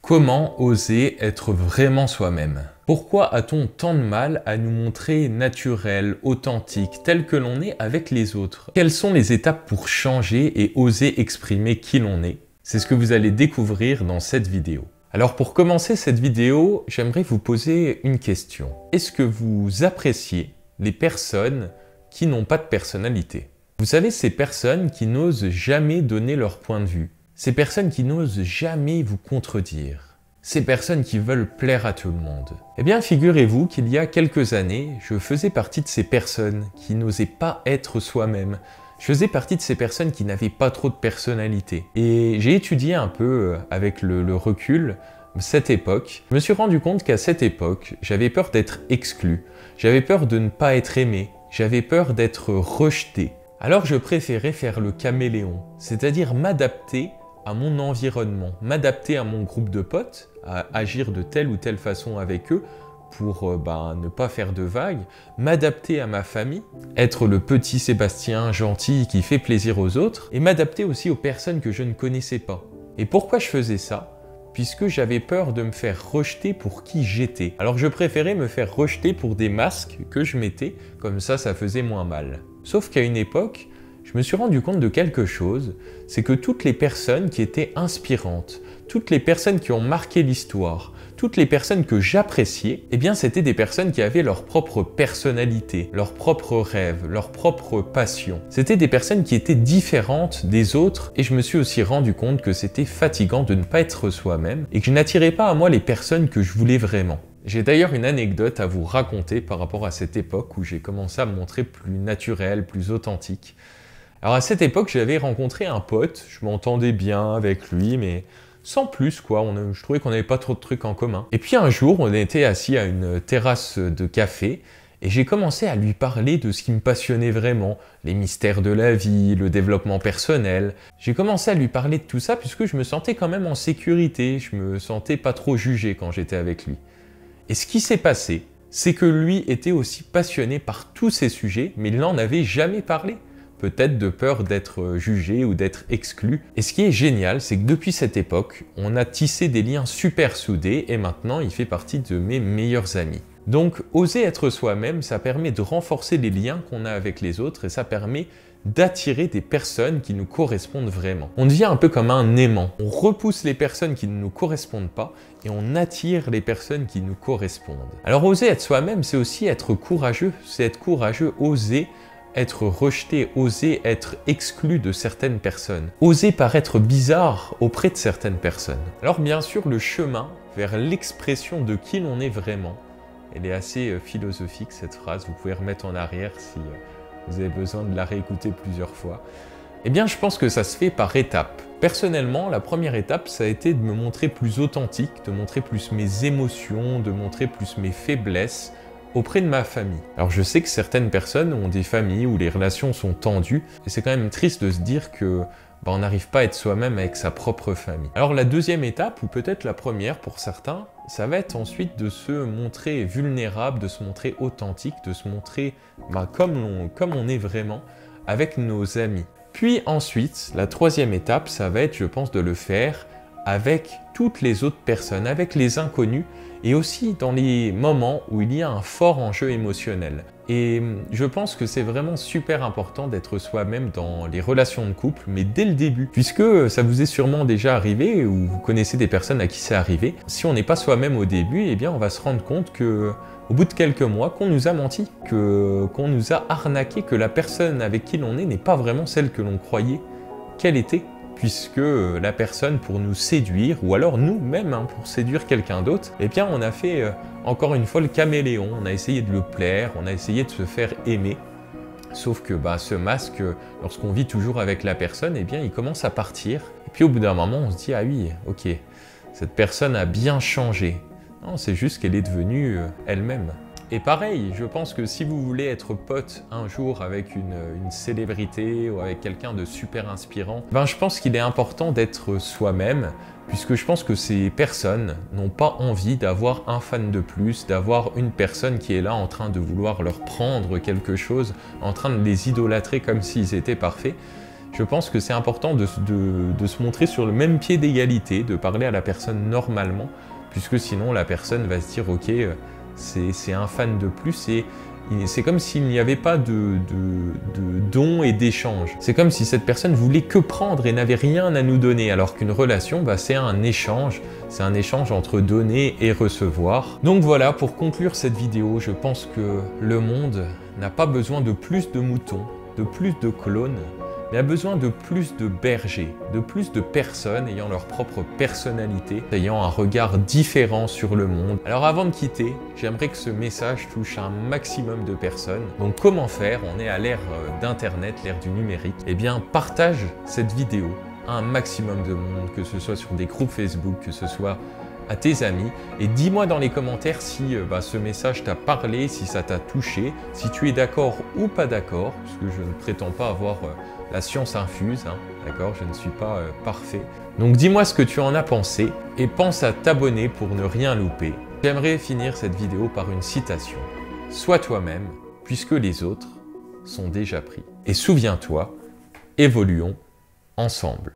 Comment oser être vraiment soi-même? Pourquoi a-t-on tant de mal à nous montrer naturel, authentique, tel que l'on est avec les autres? Quelles sont les étapes pour changer et oser exprimer qui l'on est? C'est ce que vous allez découvrir dans cette vidéo. Alors pour commencer cette vidéo, j'aimerais vous poser une question. Est-ce que vous appréciez les personnes qui n'ont pas de personnalité? Vous savez, ces personnes qui n'osent jamais donner leur point de vue. Ces personnes qui n'osent jamais vous contredire. Ces personnes qui veulent plaire à tout le monde. Eh bien, figurez-vous qu'il y a quelques années, je faisais partie de ces personnes qui n'osaient pas être soi-même. Je faisais partie de ces personnes qui n'avaient pas trop de personnalité. Et j'ai étudié un peu, avec le recul, cette époque. Je me suis rendu compte qu'à cette époque, j'avais peur d'être exclu. J'avais peur de ne pas être aimé. J'avais peur d'être rejeté. Alors je préférais faire le caméléon, c'est-à-dire m'adapter à mon environnement, m'adapter à mon groupe de potes, à agir de telle ou telle façon avec eux pour ne pas faire de vagues, m'adapter à ma famille, être le petit Sébastien gentil qui fait plaisir aux autres, et m'adapter aussi aux personnes que je ne connaissais pas. Et pourquoi je faisais ça? Puisque j'avais peur de me faire rejeter pour qui j'étais. Alors je préférais me faire rejeter pour des masques que je mettais, comme ça faisait moins mal. Sauf qu'à une époque, je me suis rendu compte de quelque chose, c'est que toutes les personnes qui étaient inspirantes, toutes les personnes qui ont marqué l'histoire, toutes les personnes que j'appréciais, eh bien c'était des personnes qui avaient leur propre personnalité, leurs propres rêves, leurs propres passions. C'était des personnes qui étaient différentes des autres et je me suis aussi rendu compte que c'était fatigant de ne pas être soi-même et que je n'attirais pas à moi les personnes que je voulais vraiment. J'ai d'ailleurs une anecdote à vous raconter par rapport à cette époque où j'ai commencé à me montrer plus naturel, plus authentique. Alors à cette époque, j'avais rencontré un pote, je m'entendais bien avec lui, mais sans plus quoi, je trouvais qu'on n'avait pas trop de trucs en commun. Et puis un jour, on était assis à une terrasse de café, et j'ai commencé à lui parler de ce qui me passionnait vraiment, les mystères de la vie, le développement personnel. J'ai commencé à lui parler de tout ça puisque je me sentais quand même en sécurité, je me sentais pas trop jugé quand j'étais avec lui. Et ce qui s'est passé, c'est que lui était aussi passionné par tous ces sujets, mais il n'en avait jamais parlé. Peut-être de peur d'être jugé ou d'être exclu. Et ce qui est génial, c'est que depuis cette époque, on a tissé des liens super soudés et maintenant il fait partie de mes meilleurs amis. Donc oser être soi-même, ça permet de renforcer les liens qu'on a avec les autres et ça permet d'attirer des personnes qui nous correspondent vraiment. On devient un peu comme un aimant. On repousse les personnes qui ne nous correspondent pas et on attire les personnes qui nous correspondent. Alors oser être soi-même, c'est aussi être courageux. C'est être courageux, oser être rejeté, oser être exclu de certaines personnes, oser paraître bizarre auprès de certaines personnes. Alors bien sûr, le chemin vers l'expression de qui l'on est vraiment, elle est assez philosophique cette phrase, vous pouvez remettre en arrière si vous avez besoin de la réécouter plusieurs fois. Eh bien, je pense que ça se fait par étapes. Personnellement, la première étape, ça a été de me montrer plus authentique, de montrer plus mes émotions, de montrer plus mes faiblesses, auprès de ma famille. Alors je sais que certaines personnes ont des familles où les relations sont tendues et c'est quand même triste de se dire que on n'arrive pas à être soi-même avec sa propre famille. Alors la deuxième étape, ou peut-être la première pour certains, ça va être ensuite de se montrer vulnérable, de se montrer authentique, de se montrer comme on est vraiment avec nos amis. Puis ensuite, la troisième étape, ça va être, je pense, de le faire avec toutes les autres personnes, avec les inconnus, et aussi dans les moments où il y a un fort enjeu émotionnel. Et je pense que c'est vraiment super important d'être soi-même dans les relations de couple, mais dès le début. Puisque ça vous est sûrement déjà arrivé, ou vous connaissez des personnes à qui c'est arrivé, si on n'est pas soi-même au début, eh bien on va se rendre compte que au bout de quelques mois, qu'on nous a menti, qu'on nous a arnaqué, que la personne avec qui l'on est n'est pas vraiment celle que l'on croyait qu'elle était. Puisque la personne, pour nous séduire, ou alors nous-mêmes pour séduire quelqu'un d'autre, eh bien on a fait encore une fois le caméléon, on a essayé de le plaire, on a essayé de se faire aimer. Sauf que ce masque, lorsqu'on vit toujours avec la personne, eh bien il commence à partir. Et puis au bout d'un moment, on se dit « Ah oui, ok, cette personne a bien changé ». Non, c'est juste qu'elle est devenue elle-même. Et pareil, je pense que si vous voulez être pote un jour avec une célébrité ou avec quelqu'un de super inspirant, je pense qu'il est important d'être soi-même, puisque je pense que ces personnes n'ont pas envie d'avoir un fan de plus, d'avoir une personne qui est là en train de vouloir leur prendre quelque chose, en train de les idolâtrer comme s'ils étaient parfaits. Je pense que c'est important de se montrer sur le même pied d'égalité, de parler à la personne normalement, puisque sinon la personne va se dire ok, c'est un fan de plus et c'est comme s'il n'y avait pas de don et d'échange. C'est comme si cette personne voulait que prendre et n'avait rien à nous donner, alors qu'une relation, c'est un échange entre donner et recevoir. Donc voilà, pour conclure cette vidéo, je pense que le monde n'a pas besoin de plus de moutons, de plus de clones, mais a besoin de plus de bergers, de plus de personnes ayant leur propre personnalité, ayant un regard différent sur le monde. Alors avant de quitter, j'aimerais que ce message touche un maximum de personnes. Donc comment faire? On est à l'ère d'Internet, l'ère du numérique. Eh bien, partage cette vidéo à un maximum de monde, que ce soit sur des groupes Facebook, que ce soit à tes amis, et dis-moi dans les commentaires si ce message t'a parlé, si ça t'a touché, si tu es d'accord ou pas d'accord, parce que je ne prétends pas avoir la science infuse, hein, d'accord, je ne suis pas parfait. Donc dis-moi ce que tu en as pensé, et pense à t'abonner pour ne rien louper. J'aimerais finir cette vidéo par une citation. Sois toi-même, puisque les autres sont déjà pris. Et souviens-toi, évoluons ensemble.